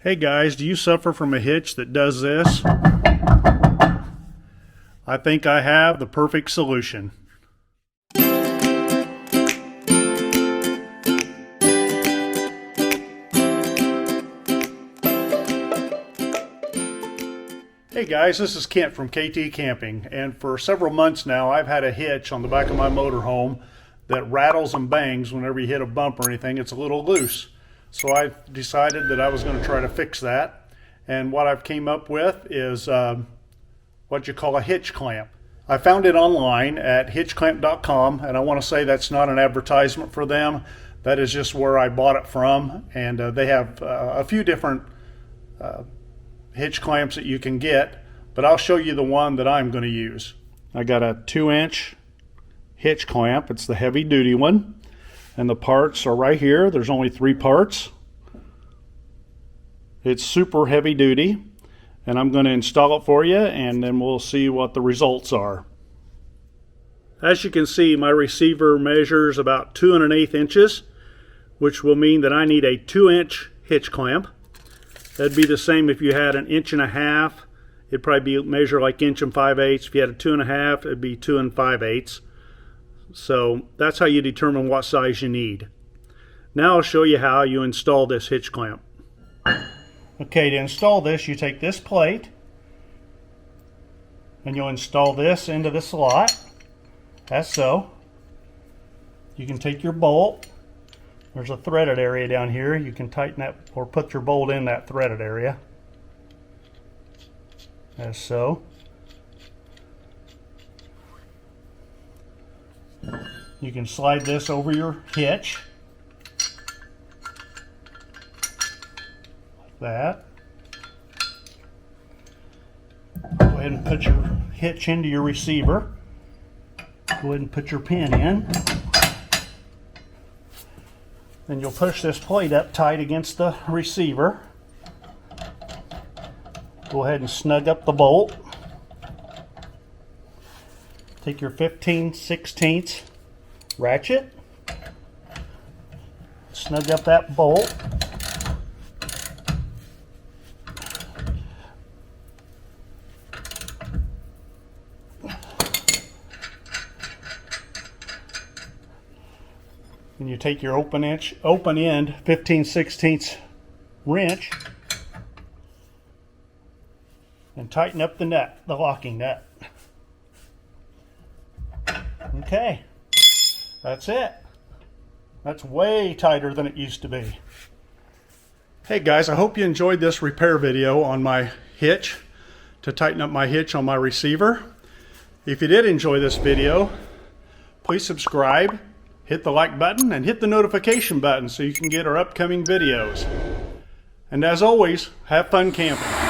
Hey guys, do you suffer from a hitch that does this? I think I have the perfect solution. Hey guys, this is Kent from KT Camping, and for several months now I've had a hitch on the back of my motorhome that rattles and bangs whenever you hit a bump or anything. It's a little loose. So I decided that I was going to try to fix that, and what I've came up with is what you call a hitch clamp. I found it online at hitchclamp.com, and I want to say that's not an advertisement for them. That is just where I bought it from, and they have a few different hitch clamps that you can get, but I'll show you the one that I'm going to use. I got a 2-inch hitch clamp. It's the heavy duty one, and the parts are right here. There's only 3 parts. It's super heavy duty, and I'm going to install it for you, and then we'll see what the results are. As you can see, my receiver measures about 2 1/8 inches, which will mean that I need a 2-inch hitch clamp. That'd be the same if you had an 1.5 inches. It'd probably be measure like 1 5/8. If you had a 2 1/2, it'd be 2 5/8. So that's how you determine what size you need. Now I'll show you how you install this hitch clamp. Okay, to install this, you take this plate and you'll install this into the slot, as so. You can take your bolt. There's a threaded area down here. You can tighten that or put your bolt in that threaded area, as so. You can slide this over your hitch, like that. Go ahead and put your hitch into your receiver. Go ahead and put your pin in. Then you'll push this plate up tight against the receiver. Go ahead and snug up the bolt. Take your 15/16 ratchet, snug up that bolt. And you take your open end 15/16 wrench and tighten up the nut, the locking nut. Okay, that's it. That's way tighter than it used to be. Hey guys, I hope you enjoyed this repair video on my hitch to tighten up my hitch on my receiver. If you did enjoy this video, please subscribe, hit the like button, and hit the notification button so you can get our upcoming videos. And as always, have fun camping.